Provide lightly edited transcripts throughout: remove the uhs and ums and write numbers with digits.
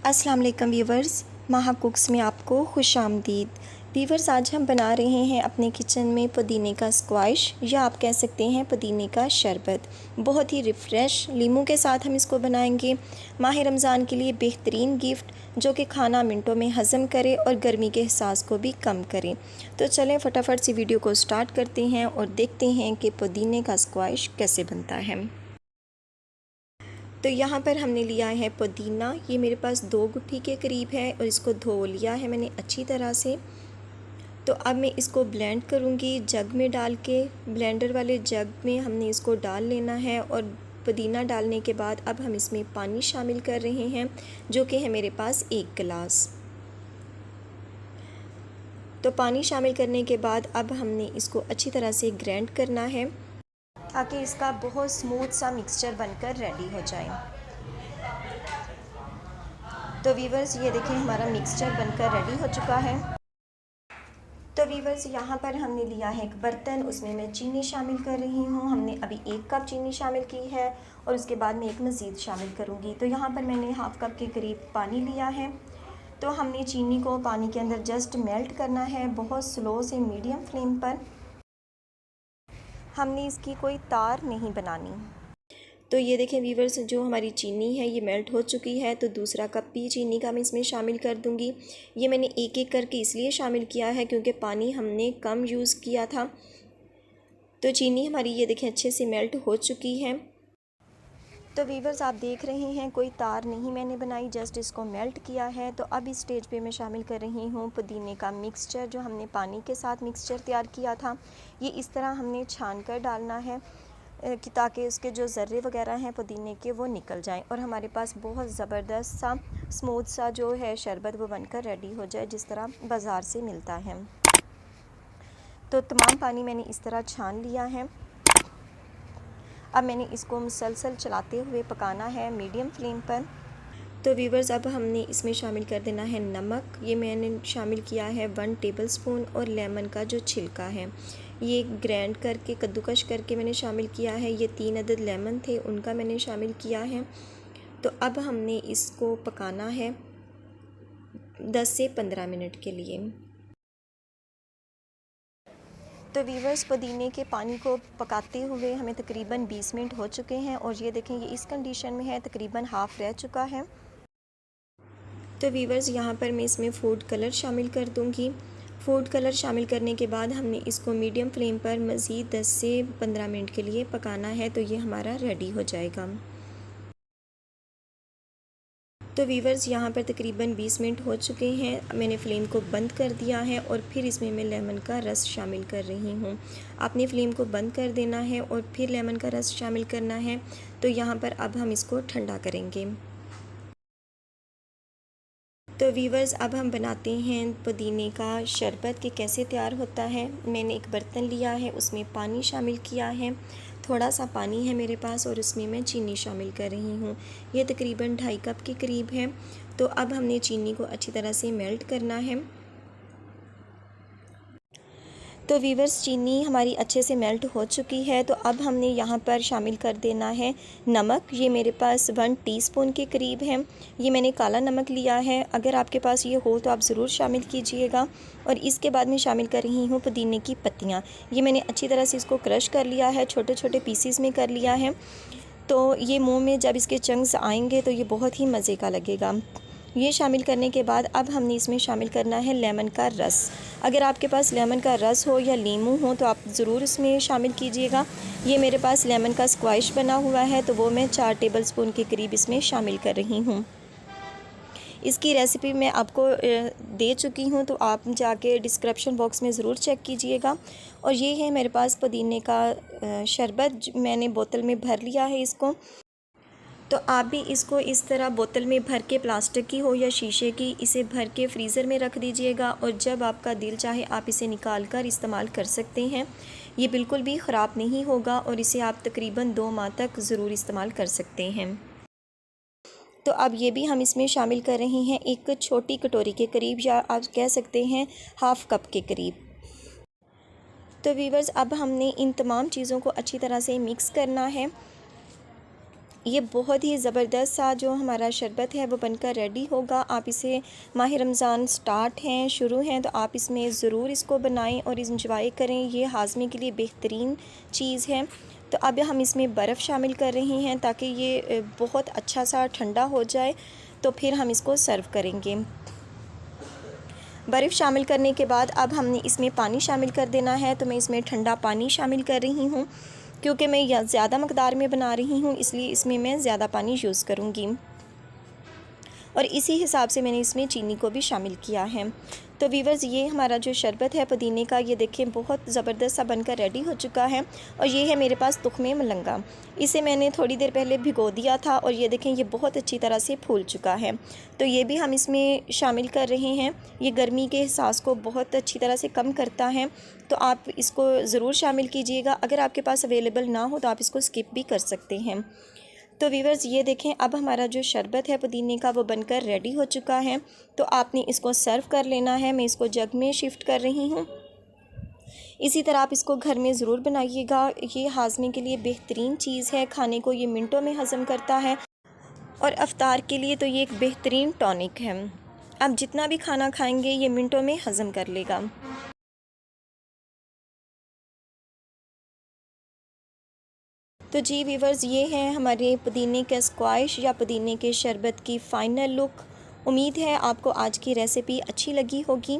अस्सलाम वालेकुम व्यूवर्स, माहा कुक्स में आपको खुश आमदीद। व्यूवर्स, आज हम बना रहे हैं अपने किचन में पुदीने का स्क्वैश या आप कह सकते हैं पुदीने का शरबत। बहुत ही रिफ़्रेश लीमू के साथ हम इसको बनाएंगे। माह रमज़ान के लिए बेहतरीन गिफ्ट जो कि खाना मिनटों में हज़म करे और गर्मी के एहसास को भी कम करे। तो चलें फटाफट से वीडियो को स्टार्ट करते हैं और देखते हैं कि पुदीने का स्क्वैश कैसे बनता है। तो यहाँ पर हमने लिया है पुदीना, ये मेरे पास 2 गुट्ठी के करीब है और इसको धो लिया है मैंने अच्छी तरह से। तो अब मैं इसको ब्लेंड करूँगी जग में डाल के। ब्लेंडर वाले जग में हमने इसको डाल लेना है और पुदीना डालने के बाद अब हम इसमें पानी शामिल कर रहे हैं जो कि है मेरे पास 1 गिलास। तो पानी शामिल करने के बाद अब हमने इसको अच्छी तरह से ग्राइंड करना है ताकि इसका बहुत स्मूथ सा मिक्सचर बनकर रेडी हो जाए। तो वीवर्स, ये देखें हमारा मिक्सचर बनकर रेडी हो चुका है। तो वीवर्स, यहाँ पर हमने लिया है एक बर्तन, उसमें मैं चीनी शामिल कर रही हूँ। हमने अभी 1 कप चीनी शामिल की है और उसके बाद में 1 मज़ीद शामिल करूँगी। तो यहाँ पर मैंने हाफ़ कप के करीब पानी लिया है। तो हमने चीनी को पानी के अंदर जस्ट मेल्ट करना है, बहुत स्लो से मीडियम फ्लेम पर। हमने इसकी कोई तार नहीं बनानी। तो ये देखें वीवर्स, जो हमारी चीनी है ये मेल्ट हो चुकी है। तो दूसरा कप भी चीनी का मैं इसमें शामिल कर दूंगी। ये मैंने एक एक करके इसलिए शामिल किया है क्योंकि पानी हमने कम यूज़ किया था। तो चीनी हमारी ये देखें अच्छे से मेल्ट हो चुकी है। तो वीवर्स, आप देख रहे हैं कोई तार नहीं मैंने बनाई, जस्ट इसको मेल्ट किया है। तो अब इस स्टेज पे मैं शामिल कर रही हूँ पुदीने का मिक्सचर जो हमने पानी के साथ मिक्सचर तैयार किया था। ये इस तरह हमने छान कर डालना है कि ताकि उसके जो ज़र्रे वगैरह हैं पुदीने के वो निकल जाएं और हमारे पास बहुत ज़बरदस्त सा स्मूथ सा जो है शरबत वो बनकर रेडी हो जाए जिस तरह बाज़ार से मिलता है। तो तमाम पानी मैंने इस तरह छान लिया है। अब मैंने इसको मुसलसल चलाते हुए पकाना है मीडियम फ्लेम पर। तो वीवर्स, अब हमने इसमें शामिल कर देना है नमक। ये मैंने शामिल किया है 1 टेबलस्पून और लेमन का जो छिलका है ये ग्राइंड करके कद्दूकश करके मैंने शामिल किया है। ये 3 अदद लेमन थे उनका मैंने शामिल किया है। तो अब हमने इसको पकाना है 10 से 15 मिनट के लिए। तो वीवर्स, पुदीने के पानी को पकाते हुए हमें तकरीबन 20 मिनट हो चुके हैं और ये देखें ये इस कंडीशन में है, तकरीबन हाफ़ रह चुका है। तो वीवर्स, यहाँ पर मैं इसमें फूड कलर शामिल कर दूँगी। फूड कलर शामिल करने के बाद हमने इसको मीडियम फ्लेम पर मज़ीद 10 से 15 मिनट के लिए पकाना है। तो ये हमारा रेडी हो जाएगा। तो वीवर्स, यहाँ पर तकरीबन 20 मिनट हो चुके हैं। मैंने फ़्लेम को बंद कर दिया है और फिर इसमें मैं लेमन का रस शामिल कर रही हूँ। आपने फ़्लेम को बंद कर देना है और फिर लेमन का रस शामिल करना है। तो यहाँ पर अब हम इसको ठंडा करेंगे। तो वीवर्स, अब हम बनाते हैं पुदीने का शरबत कि कैसे तैयार होता है। मैंने एक बर्तन लिया है, उसमें पानी शामिल किया है। थोड़ा सा पानी है मेरे पास और उसमें मैं चीनी शामिल कर रही हूँ। ये तकरीबन 2.5 कप के करीब है। तो अब हमने चीनी को अच्छी तरह से मेल्ट करना है। तो वीवर्स, चीनी हमारी अच्छे से मेल्ट हो चुकी है। तो अब हमने यहाँ पर शामिल कर देना है नमक। ये मेरे पास 1 टीस्पून के करीब है। ये मैंने काला नमक लिया है, अगर आपके पास ये हो तो आप ज़रूर शामिल कीजिएगा। और इसके बाद मैं शामिल कर रही हूँ पुदीने की पत्तियाँ। ये मैंने अच्छी तरह से इसको क्रश कर लिया है, छोटे छोटे पीसीस में कर लिया है। तो ये मुँह में जब इसके चंक्स आएँगे तो ये बहुत ही मज़े का लगेगा। ये शामिल करने के बाद अब हमने इसमें शामिल करना है लेमन का रस। अगर आपके पास लेमन का रस हो या नींबू हो तो आप ज़रूर इसमें शामिल कीजिएगा। ये मेरे पास लेमन का स्क्वैश बना हुआ है तो वो मैं 4 टेबलस्पून के करीब इसमें शामिल कर रही हूँ। इसकी रेसिपी मैं आपको दे चुकी हूँ, तो आप जाके डिस्क्रिप्शन बॉक्स में ज़रूर चेक कीजिएगा। और ये है मेरे पास पुदीने का शरबत, मैंने बोतल में भर लिया है इसको। तो आप भी इसको इस तरह बोतल में भर के, प्लास्टिक की हो या शीशे की, इसे भर के फ्रीज़र में रख दीजिएगा और जब आपका दिल चाहे आप इसे निकाल कर इस्तेमाल कर सकते हैं। ये बिल्कुल भी ख़राब नहीं होगा और इसे आप तकरीबन 2 माह तक ज़रूर इस्तेमाल कर सकते हैं। तो अब ये भी हम इसमें शामिल कर रहे हैं एक छोटी कटोरी के करीब, या आप कह सकते हैं हाफ़ कप के करीब। तो वीवर्स, अब हमने इन तमाम चीज़ों को अच्छी तरह से मिक्स करना है। ये बहुत ही ज़बरदस्त सा जो हमारा शरबत है वो बनकर रेडी होगा। आप इसे माह रमज़ान स्टार्ट हैं, शुरू हैं, तो आप इसमें ज़रूर इसको बनाएं और इंजॉय करें। ये हाज़मे के लिए बेहतरीन चीज़ है। तो अब हम इसमें बर्फ़ शामिल कर रहे हैं ताकि ये बहुत अच्छा सा ठंडा हो जाए, तो फिर हम इसको सर्व करेंगे। बर्फ़ शामिल करने के बाद अब हमने इसमें पानी शामिल कर देना है। तो मैं इसमें ठंडा पानी शामिल कर रही हूँ क्योंकि मैं यह ज़्यादा मकदार में बना रही हूँ, इसलिए इसमें मैं ज़्यादा पानी यूज़ करूँगी। और इसी हिसाब से मैंने इसमें चीनी को भी शामिल किया है। तो वीवर्स, ये हमारा जो शरबत है पुदीने का, ये देखें बहुत ज़बरदस्त सा बनकर रेडी हो चुका है। और ये है मेरे पास तुख्मे मलंगा। इसे मैंने थोड़ी देर पहले भिगो दिया था और ये देखें ये बहुत अच्छी तरह से फूल चुका है। तो ये भी हम इसमें शामिल कर रहे हैं। ये गर्मी के एहसास को बहुत अच्छी तरह से कम करता है, तो आप इसको ज़रूर शामिल कीजिएगा। अगर आपके पास अवेलेबल ना हो तो आप इसको स्किप भी कर सकते हैं। तो वीवर्स, ये देखें अब हमारा जो शरबत है पुदीने का वो बनकर रेडी हो चुका है। तो आपने इसको सर्व कर लेना है। मैं इसको जग में शिफ्ट कर रही हूँ। इसी तरह आप इसको घर में ज़रूर बनाइएगा। ये हाज़मे के लिए बेहतरीन चीज़ है, खाने को ये मिनटों में हज़म करता है और अफ्तार के लिए तो ये एक बेहतरीन टॉनिक है। आप जितना भी खाना खाएँगे ये मिनटों में हज़म कर लेगा। तो जी वीवर्स, ये है हमारे पुदीने का स्क्वैश या पुदीने के शरबत की फ़ाइनल लुक। उम्मीद है आपको आज की रेसिपी अच्छी लगी होगी।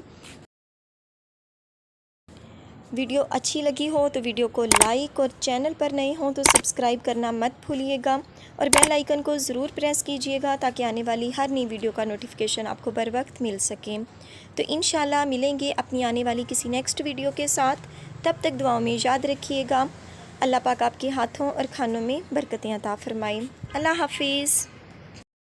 वीडियो अच्छी लगी हो तो वीडियो को लाइक और चैनल पर नए हों तो सब्सक्राइब करना मत भूलिएगा और बेल आइकन को ज़रूर प्रेस कीजिएगा ताकि आने वाली हर नई वीडियो का नोटिफिकेशन आपको बर वक्त मिल सके। तो इंशाल्लाह मिलेंगे अपनी आने वाली किसी नेक्स्ट वीडियो के साथ। तब तक दुआओं में याद रखिएगा। अल्लाह पाक आपके हाथों और खानों में बरकतें अता फ़रमाए। अल्लाह हाफिज़।